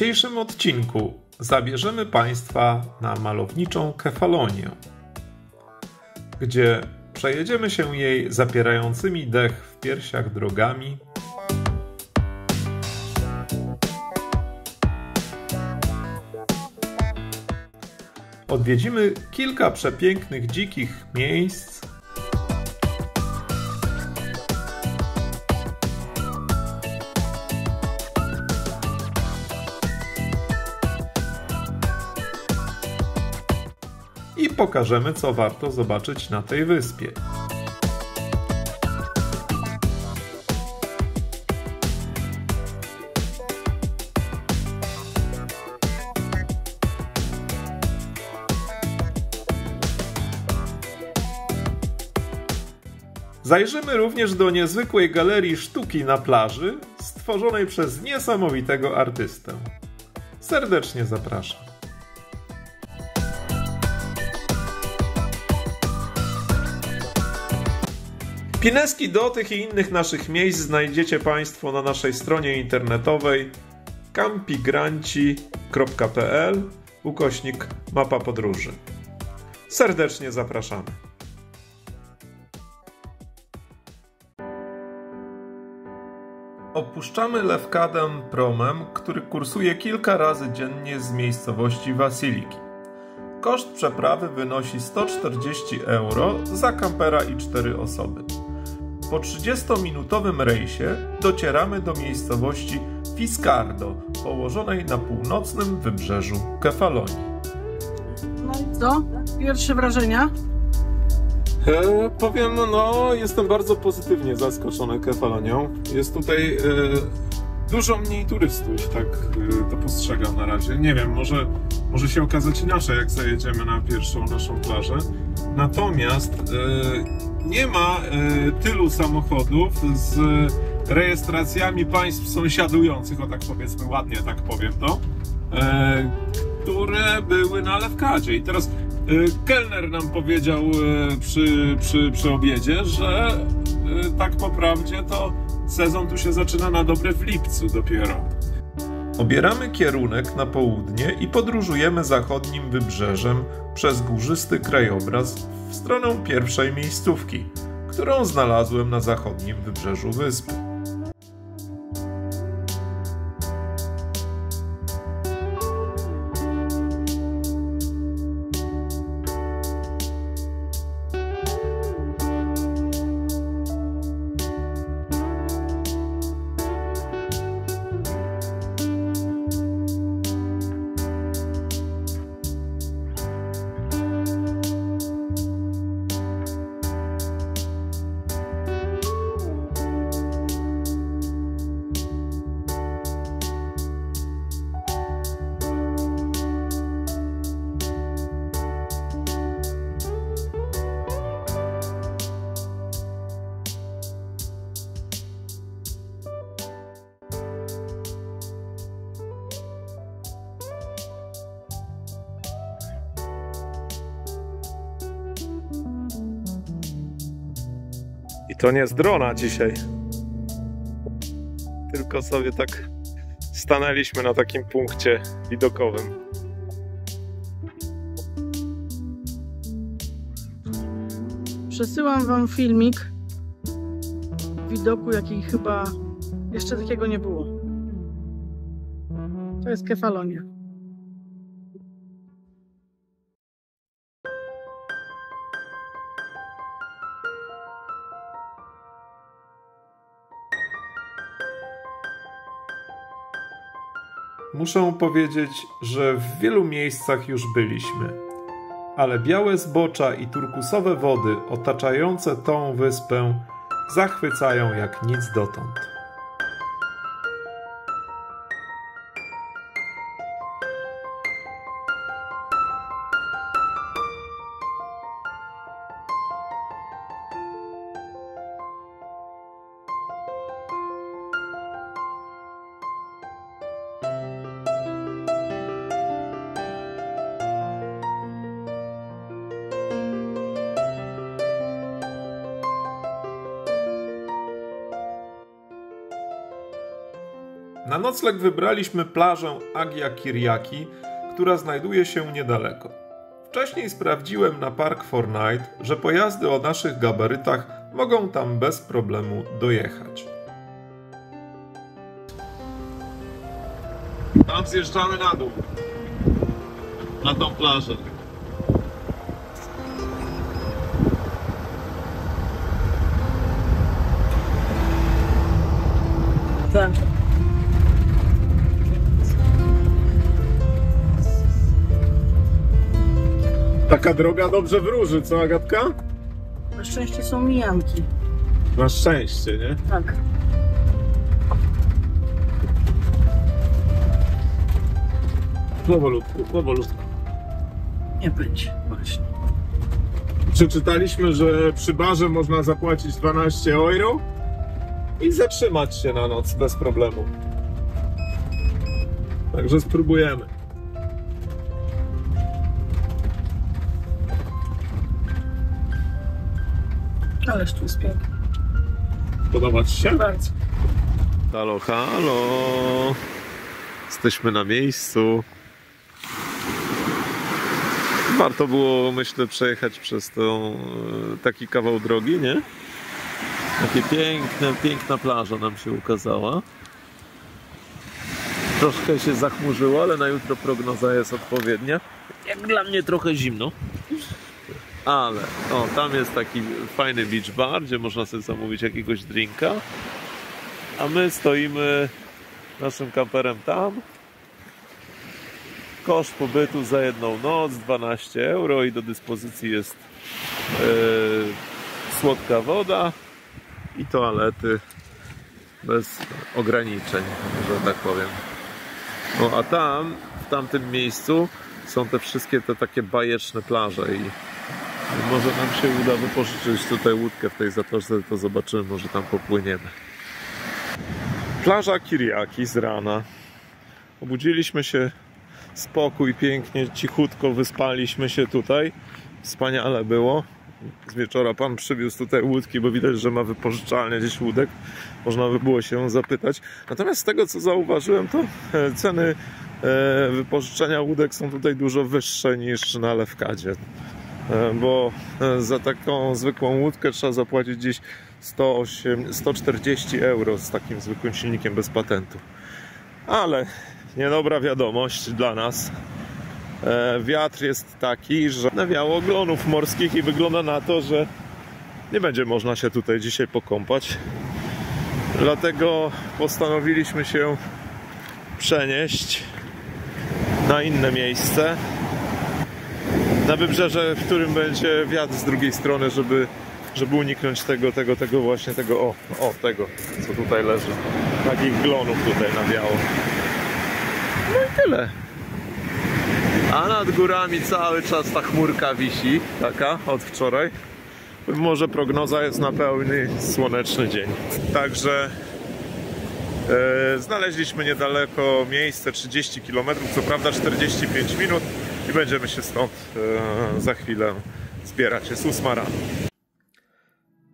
dzisiejszym odcinku zabierzemy Państwa na malowniczą Kefalonię, gdzie przejedziemy się jej zapierającymi dech w piersiach drogami, odwiedzimy kilka przepięknych dzikich miejsc, i pokażemy, co warto zobaczyć na tej wyspie. Zajrzymy również do niezwykłej galerii sztuki na plaży, stworzonej przez niesamowitego artystę. Serdecznie zapraszam. Pineski do tych i innych naszych miejsc znajdziecie Państwo na naszej stronie internetowej campigranci.pl/mapa podróży. Serdecznie zapraszamy. Opuszczamy Lefkadę promem, który kursuje kilka razy dziennie z miejscowości Wasiliki. Koszt przeprawy wynosi 140 euro za kampera i 4 osoby. Po 30-minutowym rejsie docieramy do miejscowości Fiscardo, położonej na północnym wybrzeżu Kefalonii. No i co? Pierwsze wrażenia? Powiem, jestem bardzo pozytywnie zaskoczony Kefalonią. Jest tutaj dużo mniej turystów, tak to postrzegam na razie. Nie wiem, może się okazać inaczej, jak zajedziemy na pierwszą naszą plażę. Natomiast nie ma tylu samochodów z rejestracjami państw sąsiadujących, o tak powiedzmy ładnie, tak powiem to, które były na Lefkadzie. I teraz kelner nam powiedział przy obiedzie, że tak po prawdzie to sezon tu się zaczyna na dobre w lipcu dopiero. Obieramy kierunek na południe i podróżujemy zachodnim wybrzeżem przez górzysty krajobraz w stronę pierwszej miejscówki, którą znalazłem na zachodnim wybrzeżu wyspy. I to nie z drona dzisiaj, tylko sobie tak stanęliśmy na takim punkcie widokowym. Przesyłam wam filmik widoku, jaki chyba jeszcze takiego nie było. To jest Kefalonia. Muszę powiedzieć, że w wielu miejscach już byliśmy, ale białe zbocza i turkusowe wody otaczające tą wyspę zachwycają jak nic dotąd. Na nocleg wybraliśmy plażę Agia Kiriaki, która znajduje się niedaleko. Wcześniej sprawdziłem na Park4Night, że pojazdy o naszych gabarytach mogą tam bez problemu dojechać. Tam zjeżdżamy na dół. Na tą plażę. Tak. Taka droga dobrze wróży, co Agatka? Na szczęście są mijanki. Na szczęście, nie? Tak. Powolutku, powolutku. Nie będzie, właśnie. Przeczytaliśmy, że przy barze można zapłacić 12 euro i zatrzymać się na noc bez problemu. Także spróbujemy. Ależ tu jest pięknie. Podoba Ci się? Bardzo. Halo, halo. Jesteśmy na miejscu. Warto było, myślę, przejechać przez tą, taki kawał drogi, nie? Takie piękna plaża nam się ukazała. Troszkę się zachmurzyło, ale na jutro prognoza jest odpowiednia. Jak dla mnie trochę zimno. Ale, o, tam jest taki fajny beach bar, gdzie można sobie zamówić jakiegoś drinka. A my stoimy naszym kamperem tam. Koszt pobytu za jedną noc 12 euro i do dyspozycji jest słodka woda i toalety bez ograniczeń, że tak powiem. No a tam, w tamtym miejscu są te wszystkie te takie bajeczne plaże i może nam się uda wypożyczyć tutaj łódkę w tej zatoczce, to zobaczymy, może tam popłyniemy. Plaża Kiriaki z rana. Obudziliśmy się, spokój, pięknie, cichutko wyspaliśmy się tutaj. Wspaniale było. Z wieczora pan przywiózł tutaj łódki, bo widać, że ma wypożyczalnię gdzieś łódek. Można by było się zapytać. Natomiast z tego, co zauważyłem, to ceny wypożyczenia łódek są tutaj dużo wyższe niż na Lewkadzie. Bo za taką zwykłą łódkę trzeba zapłacić gdzieś 140 euro z takim zwykłym silnikiem bez patentu. Ale niedobra wiadomość dla nas. Wiatr jest taki, że nawiało oglonów morskich i wygląda na to, że nie będzie można się tutaj dzisiaj pokąpać. Dlatego postanowiliśmy się przenieść na inne miejsce. Na wybrzeże, w którym będzie wiatr z drugiej strony, żeby uniknąć tego, co tutaj leży. Takich glonów tutaj nawiało. No i tyle. A nad górami cały czas ta chmurka wisi, taka od wczoraj. Może prognoza jest na pełny słoneczny dzień. Także znaleźliśmy niedaleko miejsce, 30 km, co prawda 45 minut i będziemy się stąd za chwilę zbierać. Jest 8 rano.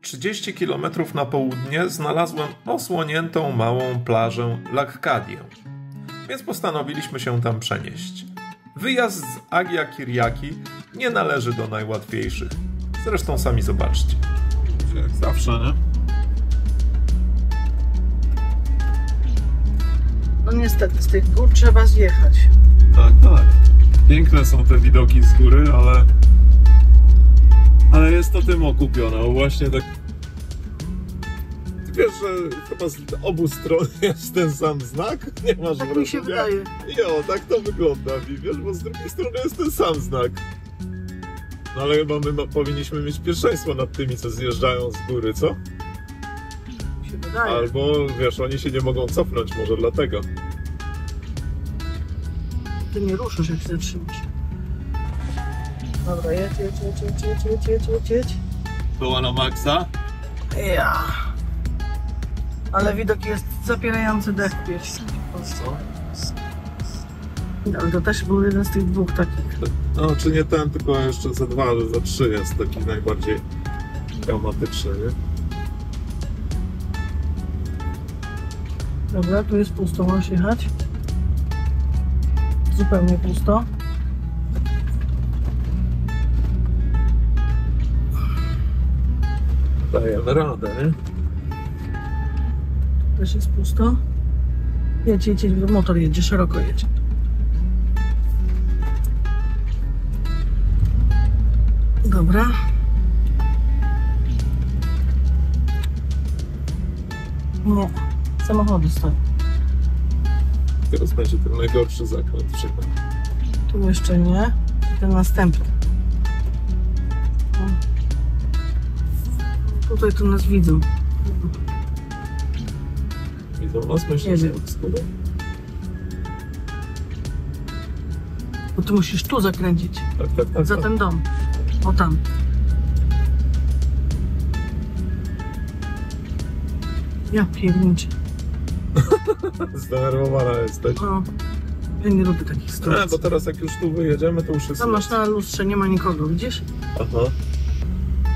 30 km na południe znalazłem osłoniętą małą plażę Lakkadię, więc postanowiliśmy się tam przenieść. Wyjazd z Agia Kiriaki nie należy do najłatwiejszych. Zresztą sami zobaczcie. Jak zawsze, nie? No niestety, z tych gór trzeba zjechać. Tak, tak. Piękne są te widoki z góry, ale jest to tym okupione. Właśnie tak. Ty wiesz, że chyba z obu stron jest ten sam znak? Nie masz Tak wrażenia? mi się wydaje. Jo, tak to wygląda, wiesz, bo z drugiej strony jest ten sam znak. No ale chyba my powinniśmy mieć pierwszeństwo nad tymi, co zjeżdżają z góry, co? Mi się wydaje. Albo, wiesz, oni się nie mogą cofnąć, może dlatego. Ty nie ruszysz, jak się zatrzymasz. Dobra, jedź. Była na maksa? Ja. Ale widok jest zapierający dech pierwszy. Ale to też był jeden z tych dwóch takich. No, czy nie ten, tylko jeszcze za 2, za 3 jest taki najbardziej traumatyczny, nie? Dobra, tu jest pusto, możesz jechać. Zupełnie pusto. Dajemy radę, nie? Też jest pusto. Jedź, motor jedzie, szeroko jedzie. Dobra. Nie, samochody stoją. Teraz będzie ten najgorszy zakręt przyjechał. Tu jeszcze nie. Ten następny. Tutaj tu nas widzą. Widzą nas, myślę, Jedzie. że Bo tu musisz tu zakręcić. tak. Za ten dom. O tam. Ja pierniczę. Zdenerwowana jesteś. No. Ja nie lubię takich sytuacji. Bo teraz jak już tu wyjedziemy, to już jest... Tam masz na lustrze, nie ma nikogo, widzisz? Aha.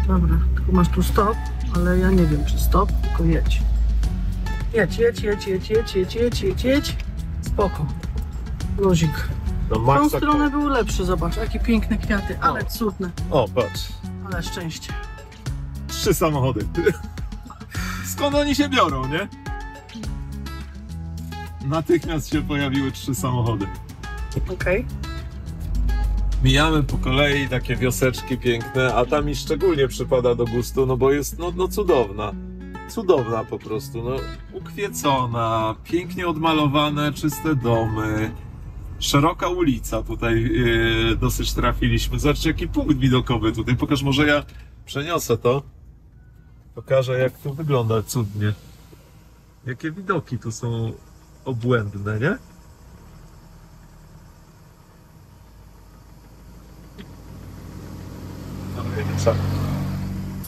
Dobra, tylko masz tu stop, ale ja nie wiem czy stop, tylko jedź. Jedź. Spoko. Luzik. No, W tą stronę był lepszy, zobacz, jakie piękne kwiaty, ale cudne. O, patrz. Ale szczęście. 3 samochody. Skąd oni się biorą, nie? Natychmiast się pojawiły 3 samochody. Okej. Mijamy po kolei takie wioseczki piękne, a ta mi szczególnie przypada do gustu, no bo jest no cudowna. Cudowna po prostu, no ukwiecona, pięknie odmalowane, czyste domy, szeroka ulica tutaj dosyć trafiliśmy. Zobaczcie jaki punkt widokowy tutaj, pokaż, może ja przeniosę to. Pokażę jak to wygląda cudnie. Jakie widoki tu są obłędne, nie?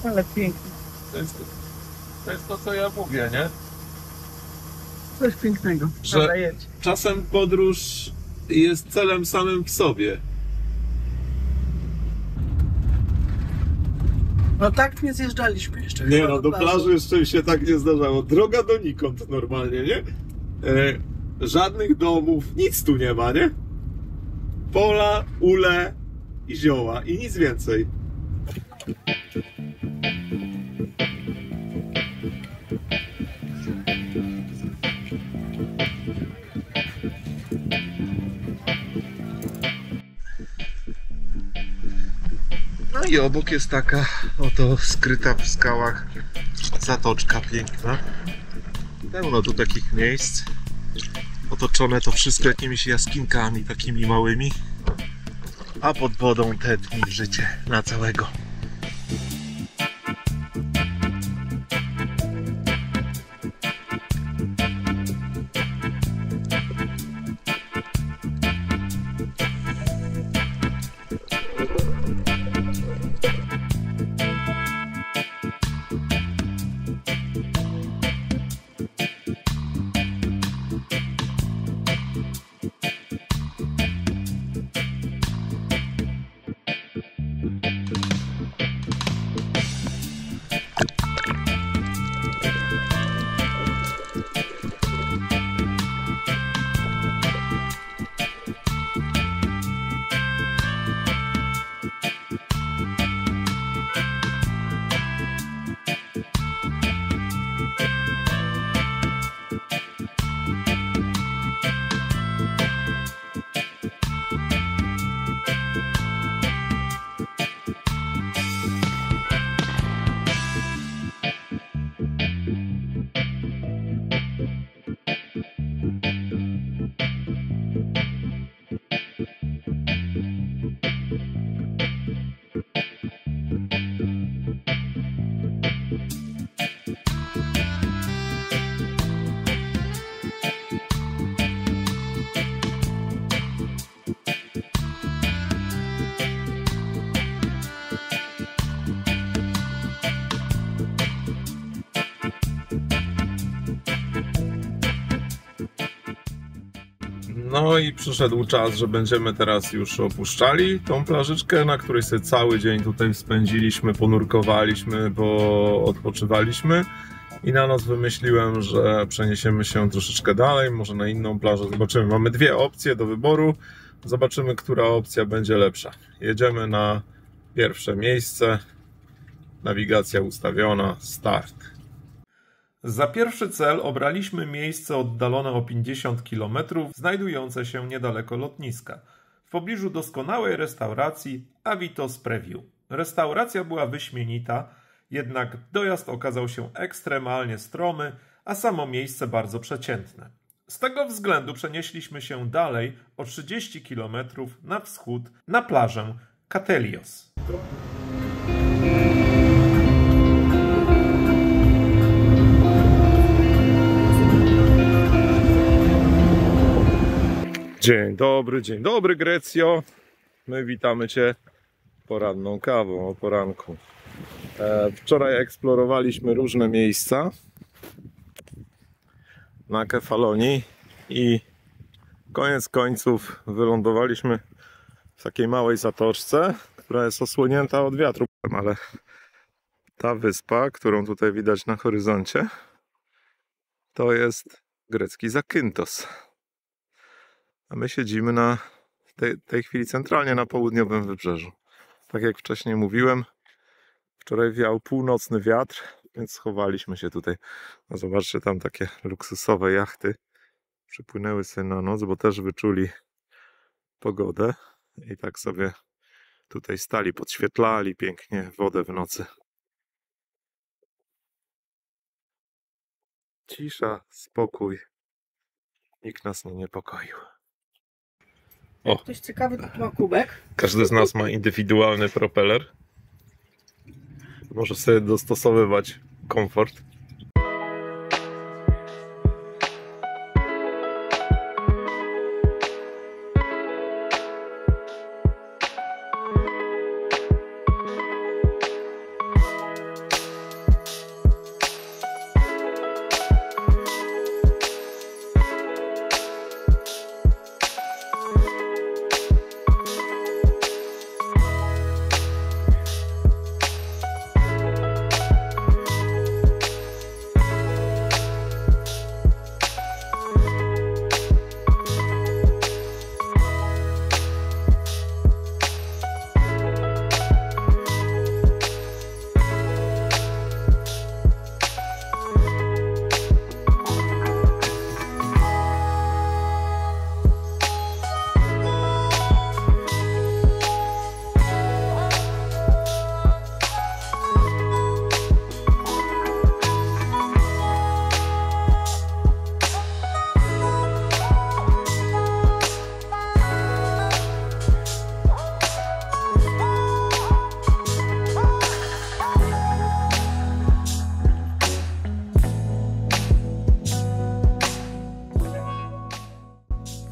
Ale pięknie. To jest to, co ja mówię, nie? Coś pięknego. Że- Dobra, jedź. Czasem podróż jest celem samym w sobie. No tak nie zjeżdżaliśmy jeszcze. Nie chyba no, do plaży jeszcze mi się tak nie zdarzało. Droga donikąd normalnie, nie? Żadnych domów, nic tu nie ma, nie? Pola, ule i zioła i nic więcej. No i obok jest taka oto skryta w skałach zatoczka piękna. Pełno tu takich miejsc. Otoczone to wszystko jakimiś jaskinkami takimi małymi. A pod wodą tętni życie na całego. No i przyszedł czas, że będziemy teraz już opuszczali tą plażyczkę, na której sobie cały dzień tutaj spędziliśmy, ponurkowaliśmy, bo odpoczywaliśmy. I na noc wymyśliłem, że przeniesiemy się troszeczkę dalej, może na inną plażę. Zobaczymy. Mamy dwie opcje do wyboru. Zobaczymy, która opcja będzie lepsza. Jedziemy na pierwsze miejsce. Nawigacja ustawiona. Start. Za pierwszy cel obraliśmy miejsce oddalone o 50 km, znajdujące się niedaleko lotniska. W pobliżu doskonałej restauracji Avitos Preview. Restauracja była wyśmienita, jednak dojazd okazał się ekstremalnie stromy, a samo miejsce bardzo przeciętne. Z tego względu przenieśliśmy się dalej o 30 km na wschód na plażę Katelios. Dzień dobry Grecjo. My witamy Cię poranną kawą o poranku. Wczoraj eksplorowaliśmy różne miejsca na Kefalonii i koniec końców wylądowaliśmy w takiej małej zatoczce, która jest osłonięta od wiatru, ale ta wyspa, którą tutaj widać na horyzoncie, to jest grecki Zakynthos. A my siedzimy na tej chwili centralnie na południowym wybrzeżu. Tak jak wcześniej mówiłem, wczoraj wiał północny wiatr, więc schowaliśmy się tutaj. No zobaczcie, tam takie luksusowe jachty przypłynęły sobie na noc, bo też wyczuli pogodę i tak sobie tutaj stali, podświetlali pięknie wodę w nocy. Cisza, spokój. Nikt nas nie niepokoił. O, Ktoś ciekawy, to ma kubek. każdy z nas ma indywidualny propeler. Może sobie dostosowywać komfort.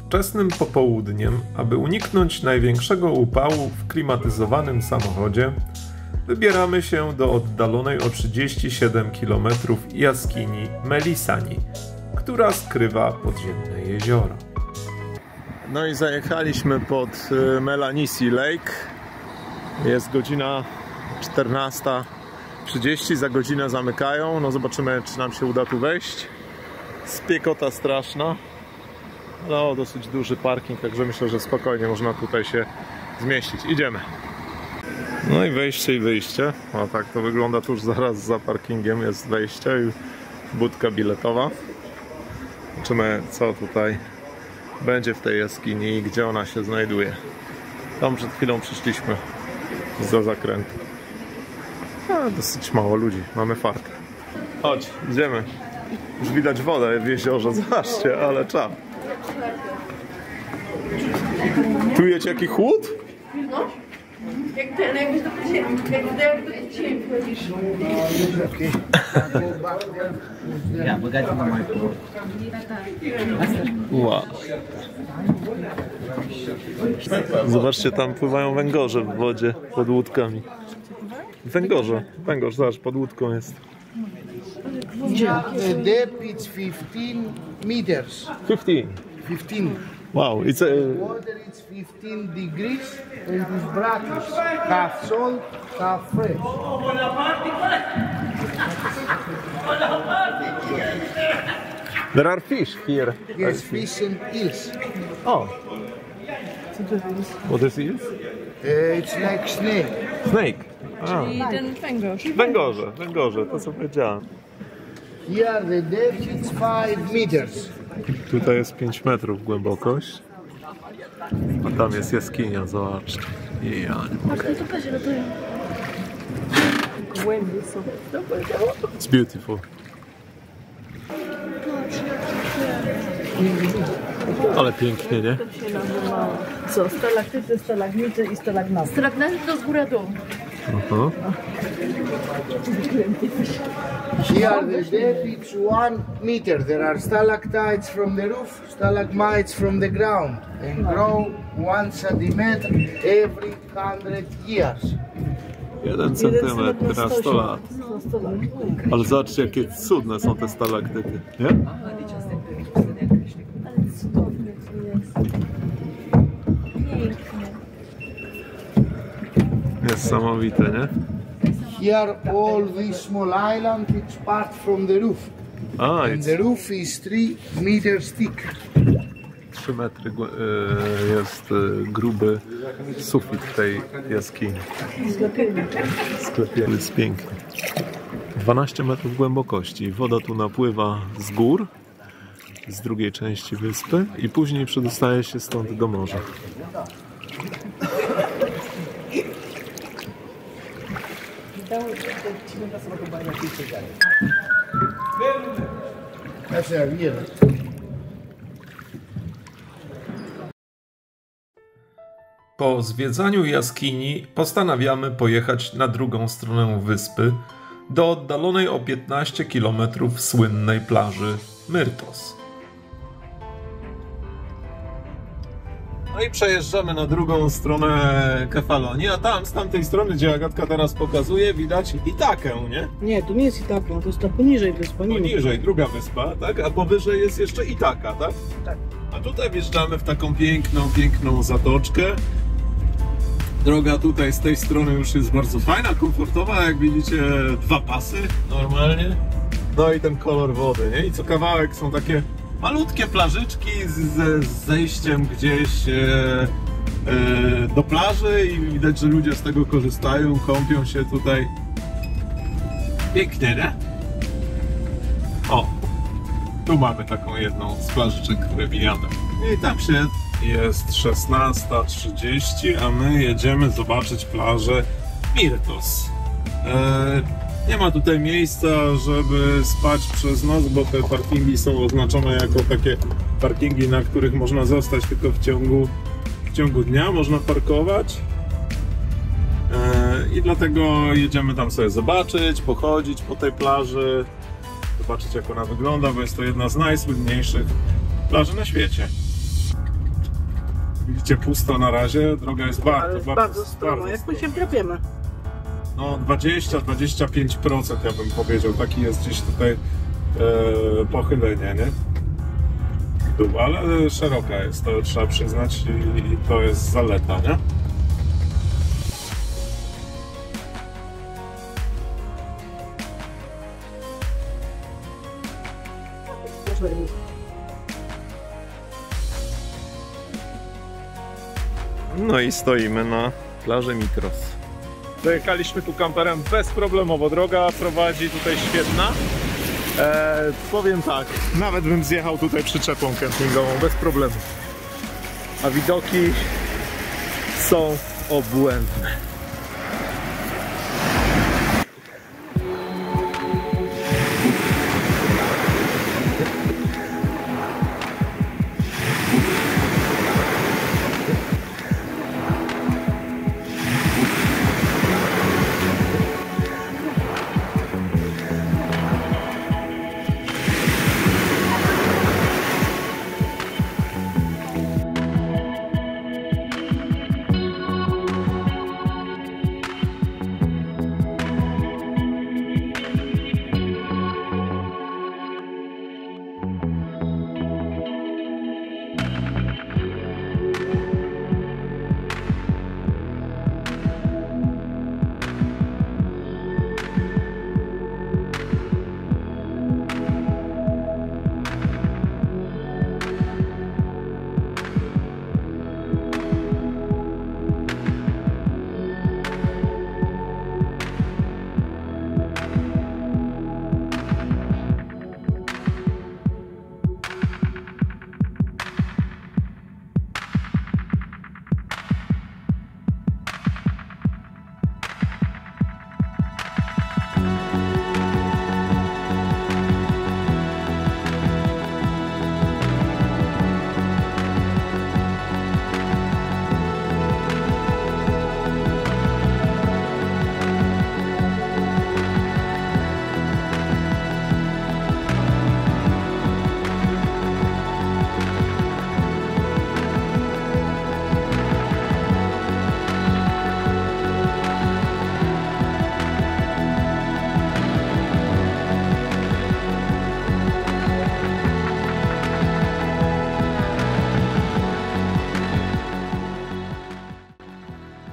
Wczesnym popołudniem, aby uniknąć największego upału w klimatyzowanym samochodzie, wybieramy się do oddalonej o 37 km jaskini Melisani, która skrywa podziemne jezioro. No i zajechaliśmy pod Melanisi Lake. Jest godzina 14:30, za godzinę zamykają. No zobaczymy, czy nam się uda tu wejść. Spiekota straszna. No, dosyć duży parking, także myślę, że spokojnie można tutaj się zmieścić. Idziemy. No i wejście i wyjście. O, tak to wygląda tuż zaraz za parkingiem. Jest wejście i budka biletowa. Zobaczymy, co tutaj będzie w tej jaskini i gdzie ona się znajduje. Tam przed chwilą przyszliśmy za zakrętu. Dosyć mało ludzi, mamy fart. Chodź, idziemy. Już widać wodę w jeziorze, zobaczcie, ale czad. Czujecie jaki chłód? No. Jak ten, jakbyś do ziemi wchodzisz. Wow. Zobaczcie, tam pływają węgorze w wodzie pod łódkami. Węgorze, zobacz, pod łódką jest. The depth is 15 meters. 15. 15. Wow, it's a... Water is 15 degrees and it's brackish. Half salt, half fresh. There are fish here. Yes, fish and eels. Oh, Co to jest? what is it? It's like snake. Snake. A. I ten węgorz. Węgorze, to co powiedziałem. Here the depth is 5 meters. Tutaj jest 5 metrów głębokość. A tam jest jaskinia, zobaczcie. Ja. Głębie są. It's beautiful. Ale pięknie, nie? To się nazywa co? Stalaktyty, stalagmity i stalagnaty. Stalagnaty to z góry dół. Aha. Here the depth is 1 meter. There are stalactites from the roof, stalagmites from the ground, and grow 1 centimeter every 100 years. 1 centymetr na 100 lat. Ale zobaczcie, jakie cudne są te stalaktyty, nie? Ale cudownie to jest. Pięknie. Niesamowite, nie? Here all this small island is part from the roof. A, And the roof is 3 meters thick. 3 metry jest gruby sufit tej jaskini. Sklepienie. Jest piękny. 12 metrów głębokości. Woda tu napływa z gór, z drugiej części wyspy i później przedostaje się stąd do morza. That's a real. Po zwiedzaniu jaskini postanawiamy pojechać na drugą stronę wyspy, do oddalonej o 15 km słynnej plaży Myrtos. No i przejeżdżamy na drugą stronę Kefalonii, a tam z tamtej strony, gdzie Agatka teraz pokazuje, widać Itakę, nie? Nie, to nie jest Itaka, to jest ta poniżej wyspa. Nie Poniżej, druga wyspa, tak? A powyżej jest jeszcze Itaka, tak? Tak. A tutaj wjeżdżamy w taką piękną zatoczkę. Droga tutaj z tej strony już jest bardzo fajna, komfortowa, jak widzicie 2 pasy normalnie. No i ten kolor wody, nie? I co kawałek są takie malutkie plażyczki z zejściem gdzieś do plaży i widać, że ludzie z tego korzystają, kąpią się tutaj. Pięknie, nie? O, tu mamy taką jedną z plażyczek, które mijamy. I tam się jest 16:30, a my jedziemy zobaczyć plażę Myrtos. Nie ma tutaj miejsca, żeby spać przez noc, bo te parkingi są oznaczone jako takie parkingi, na których można zostać tylko w ciągu dnia, można parkować. I dlatego jedziemy tam sobie zobaczyć, pochodzić po tej plaży, zobaczyć jak ona wygląda, bo jest to jedna z najsłynniejszych plaży na świecie. Widzicie, pusto na razie, droga jest bardzo stroma. Jak my się wdrapiemy? No 20-25% ja bym powiedział, taki jest gdzieś tutaj pochylenie, nie? W dół, ale szeroka jest, to trzeba przyznać i to jest zaleta, nie? No i stoimy na plaży Myrtos. Dojechaliśmy tu kamperem bezproblemowo, droga prowadzi tutaj świetna. Powiem tak, nawet bym zjechał tutaj przyczepą kempingową bez problemu. A widoki są obłędne.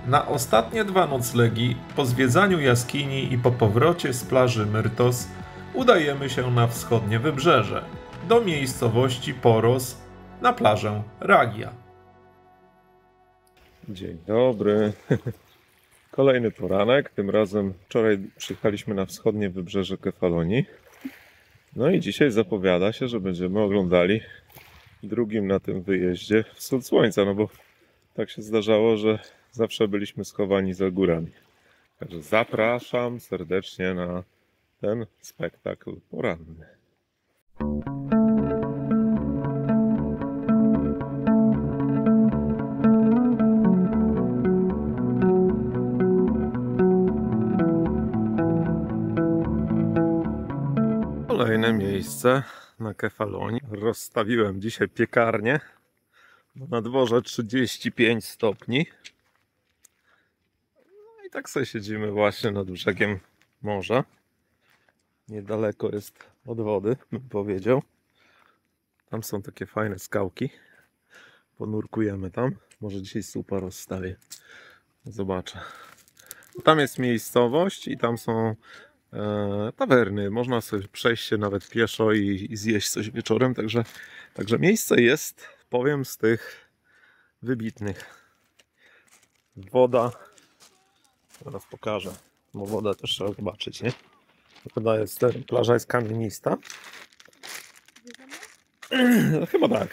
Na ostatnie 2 noclegi, po zwiedzaniu jaskini i po powrocie z plaży Myrtos, udajemy się na wschodnie wybrzeże, do miejscowości Poros, na plażę Ragia. Dzień dobry. Kolejny poranek. Tym razem wczoraj przyjechaliśmy na wschodnie wybrzeże Kefalonii. No i dzisiaj zapowiada się, że będziemy oglądali drugim na tym wyjeździe wschód słońca, no bo tak się zdarzało, że zawsze byliśmy schowani za górami. Także zapraszam serdecznie na ten spektakl poranny. Kolejne miejsce na Kefalonii. Rozstawiłem dzisiaj piekarnię, bo na dworze 35 stopni. No i tak sobie siedzimy właśnie nad brzegiem morza. Niedaleko jest od wody, bym powiedział. Tam są takie fajne skałki. Ponurkujemy tam. Może dzisiaj supa rozstawię. Zobaczę. Tam jest miejscowość i tam są tawerny. Można sobie przejść się nawet pieszo i zjeść coś wieczorem. Także miejsce jest, powiem, z tych wybitnych. Woda. Teraz pokażę. Bo wodę też trzeba zobaczyć, nie? Plaża jest kamienista. Chyba tak.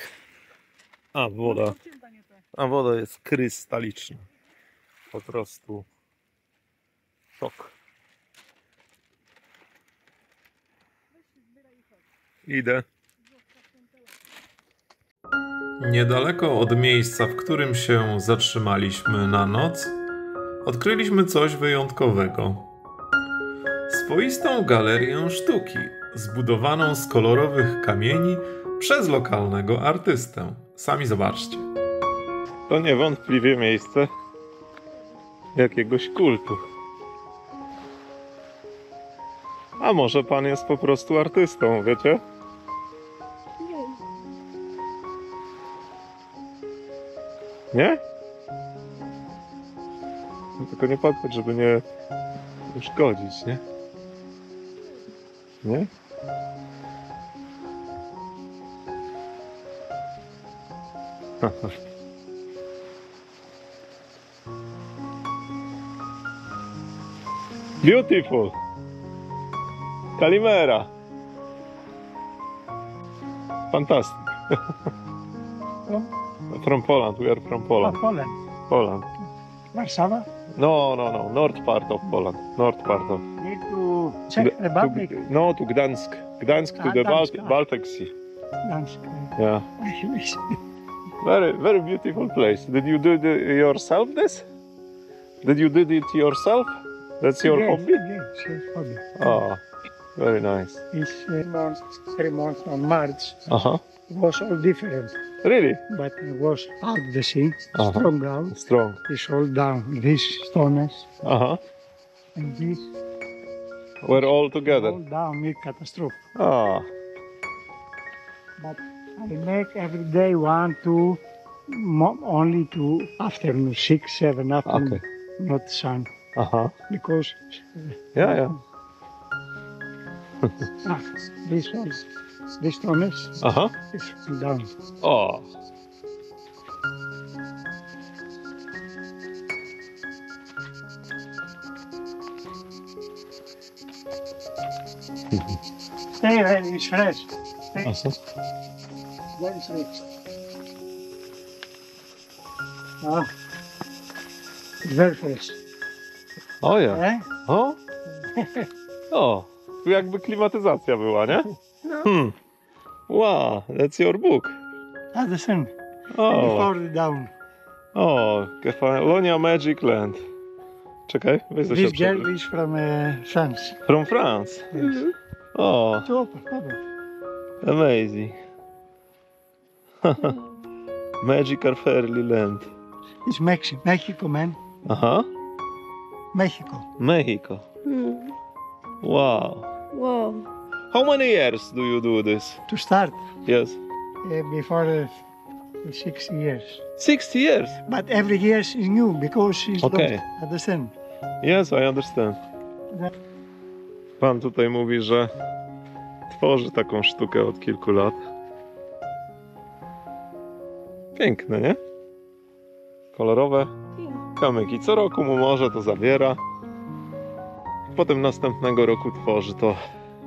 A woda jest krystaliczna. Po prostu szok. Idę. Niedaleko od miejsca, w którym się zatrzymaliśmy na noc, odkryliśmy coś wyjątkowego. Swoistą galerię sztuki, zbudowaną z kolorowych kamieni przez lokalnego artystę. Sami zobaczcie. To niewątpliwie miejsce jakiegoś kultu. A może pan jest po prostu artystą, wiecie? Nie? No tylko nie podchodź, żeby nie uszkodzić, nie? Nie? Beautiful! Kalimera! Fantastic! From Poland, we are from Poland. Poland. Poland. Warszawa? No, north part of Poland. North part of... Need to Czech Republic. No, to Gdansk. Gdansk to the Gdansk. Baltic Sea. Gdansk. Yeah. Very, very beautiful place. Did you do yourself this? Did you do it yourself? That's your hobby? Yes, hobby. Oh, very nice. It's 3 months on March. Uh-huh. Was all different. Really? But it was out the sea, Uh-huh. strong ground. Strong. It's all down. This stones Uh-huh. and this We're all together. all down with catastrophe. Ah. But I make every day 1, 2, only 2 afternoon, 6, 7 afternoon, Okay. not sun. Uh-huh. Because Yeah. this stones Uh-huh. is down. Oh. Stay when it's fresh. Stay Uh-huh. very fresh. Ah, it's very fresh. Oh yeah. Eh? O? O, tu jakby klimatyzacja była, nie? Wow, that's your book. Ah, the sun. Oh, Before the down. o, Kefalonia Magic Land. Czekaj, weź This girl is from France. From France. Yes. Oh, Super. amazing. Magical Fairy Land. It's Mexico, man. Aha, Mexico. Mexico. Wow. Wow. How many years do you do this? To start, Yes. before for 6 years. 60 years. But every year is new because she's Okay. don't understand. Yes, I understand. Pan tutaj mówi, że tworzy taką sztukę od kilku lat. Piękne, nie? Kolorowe kamyki. Co roku mu może to zabiera. Potem następnego roku tworzy to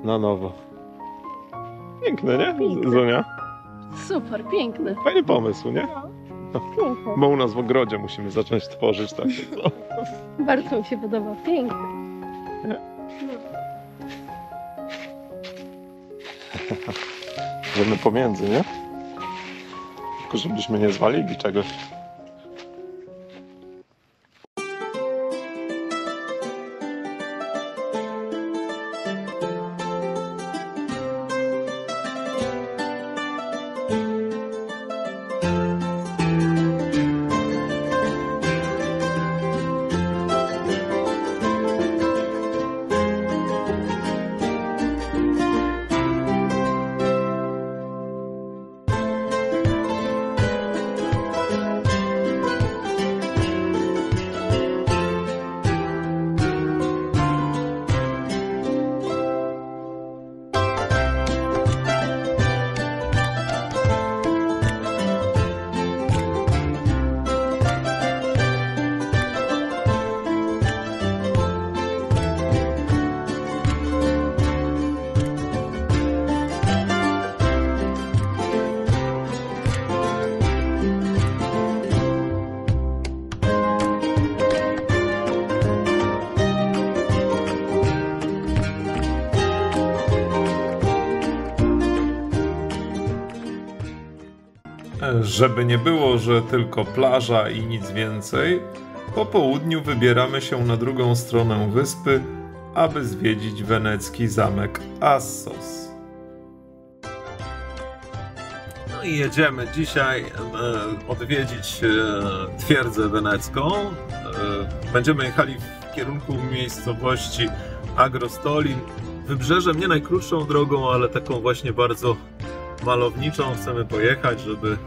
na nowo. Piękne, nie? Piękne. Zonia? Super, piękny. Fajny pomysł, nie? Piękny. Bo u nas w ogrodzie musimy zacząć tworzyć takie. Co? Bardzo mi się podoba. Piękny. Idziemy pomiędzy, nie? Tylko żebyśmy nie zwalili czegoś. Żeby nie było, że tylko plaża i nic więcej, po południu wybieramy się na drugą stronę wyspy, aby zwiedzić wenecki zamek Assos. No i jedziemy dzisiaj odwiedzić twierdzę wenecką. Będziemy jechali w kierunku miejscowości Agrostolin. Wybrzeżem nie najkrótszą drogą, ale taką właśnie bardzo malowniczą chcemy pojechać, żeby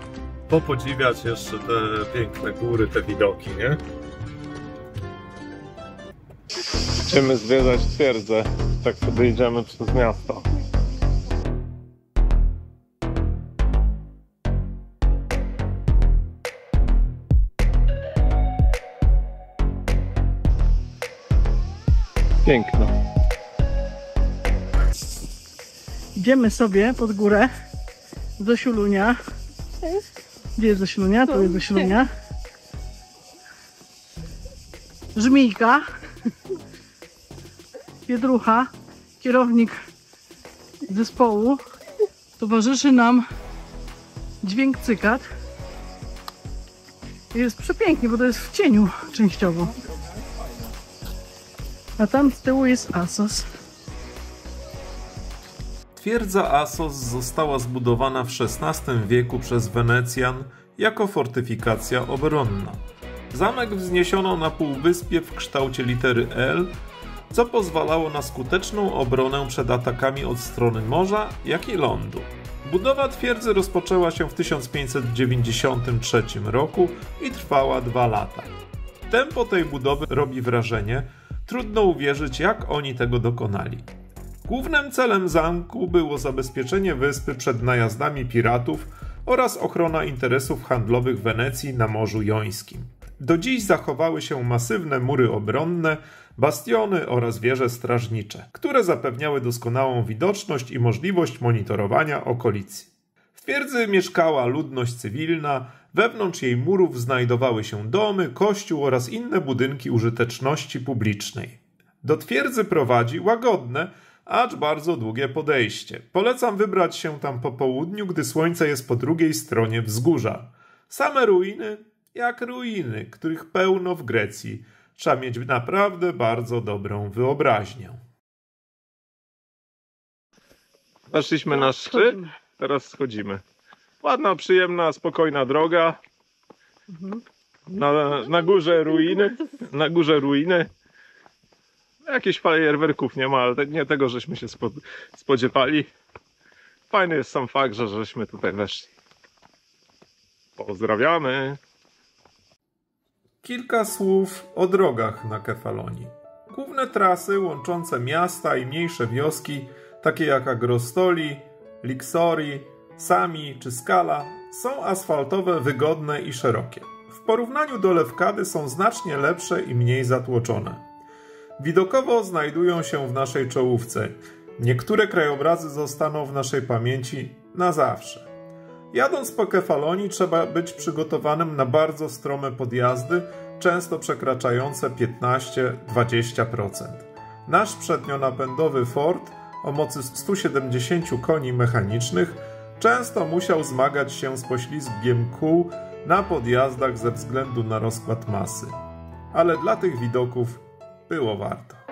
popodziwiać jeszcze te piękne góry, te widoki, nie? Chcemy zwiedzać twierdzę, tak sobie idziemy przez miasto. Piękno. Idziemy sobie pod górę do Siulunia. Gdzie jest do Siulunia? Tu jest do Siulunia. Żmijka. Pietrucha, kierownik zespołu. Towarzyszy nam dźwięk cykat. Jest przepięknie, bo to jest w cieniu częściowo. A tam z tyłu jest Assos. Twierdza Assos została zbudowana w XVI wieku przez Wenecjan jako fortyfikacja obronna. Zamek wzniesiono na półwyspie w kształcie litery L, co pozwalało na skuteczną obronę przed atakami od strony morza, jak i lądu. Budowa twierdzy rozpoczęła się w 1593 roku i trwała 2 lata. Tempo tej budowy robi wrażenie, trudno uwierzyć, jak oni tego dokonali. Głównym celem zamku było zabezpieczenie wyspy przed najazdami piratów oraz ochrona interesów handlowych Wenecji na Morzu Jońskim. Do dziś zachowały się masywne mury obronne, bastiony oraz wieże strażnicze, które zapewniały doskonałą widoczność i możliwość monitorowania okolicy. W twierdzy mieszkała ludność cywilna, wewnątrz jej murów znajdowały się domy, kościół oraz inne budynki użyteczności publicznej. Do twierdzy prowadzi łagodne, acz bardzo długie podejście. Polecam wybrać się tam po południu, gdy słońce jest po drugiej stronie wzgórza. Same ruiny, jak ruiny, których pełno w Grecji. Trzeba mieć naprawdę bardzo dobrą wyobraźnię. Weszliśmy na szczyt, teraz schodzimy. Ładna, przyjemna, spokojna droga. Na górze ruiny. Na górze ruiny. Jakichś fajerwerków nie ma, ale nie tego, żeśmy się spodziewali. Fajny jest sam fakt, że żeśmy tutaj weszli. Pozdrawiamy! Kilka słów o drogach na Kefalonii. Główne trasy łączące miasta i mniejsze wioski, takie jak Agrostoli, Lixori, Sami czy Skala, są asfaltowe, wygodne i szerokie. W porównaniu do Lewkady są znacznie lepsze i mniej zatłoczone. Widokowo znajdują się w naszej czołówce. Niektóre krajobrazy zostaną w naszej pamięci na zawsze. Jadąc po Kefalonii trzeba być przygotowanym na bardzo strome podjazdy, często przekraczające 15-20%. Nasz przednionapędowy Ford o mocy 170 koni mechanicznych często musiał zmagać się z poślizgiem kół na podjazdach ze względu na rozkład masy. Ale dla tych widoków było warto.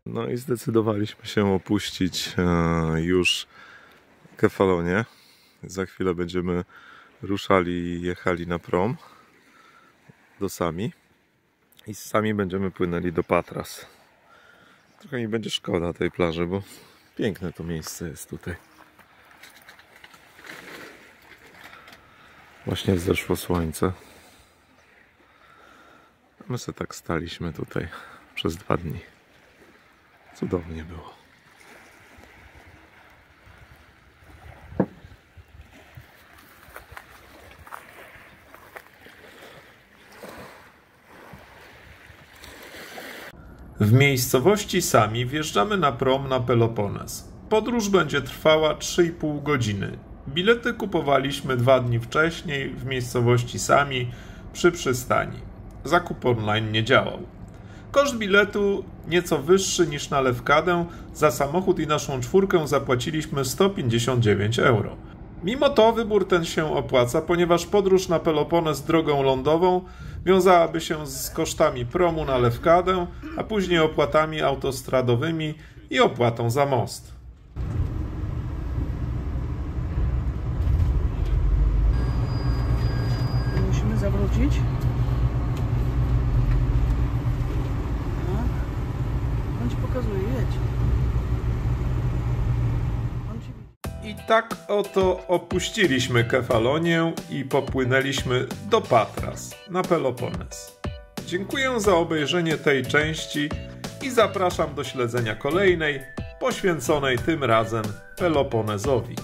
No i zdecydowaliśmy się opuścić już Kefalonię. Za chwilę będziemy ruszali i jechali na prom do Sami. I z Sami będziemy płynęli do Patras. Trochę mi będzie szkoda tej plaży, bo piękne to miejsce jest tutaj. Właśnie wzeszło słońce. My sobie tak staliśmy tutaj przez 2 dni. Cudownie było. W miejscowości Sami wjeżdżamy na prom na Pelopones. Podróż będzie trwała 3,5 godziny. Bilety kupowaliśmy 2 dni wcześniej w miejscowości Sami przy przystani. Zakup online nie działał. Koszt biletu nieco wyższy niż na Lewkadę. Za samochód i naszą 4 zapłaciliśmy 159 euro. Mimo to wybór ten się opłaca, ponieważ podróż na Pelopones drogą lądową wiązałaby się z kosztami promu na Lewkadę, a później opłatami autostradowymi i opłatą za most. Musimy zawrócić. On ci pokazuje, jedź. I tak oto opuściliśmy Kefalonię i popłynęliśmy do Patras na Pelopones. Dziękuję za obejrzenie tej części i zapraszam do śledzenia kolejnej, poświęconej tym razem Peloponezowi.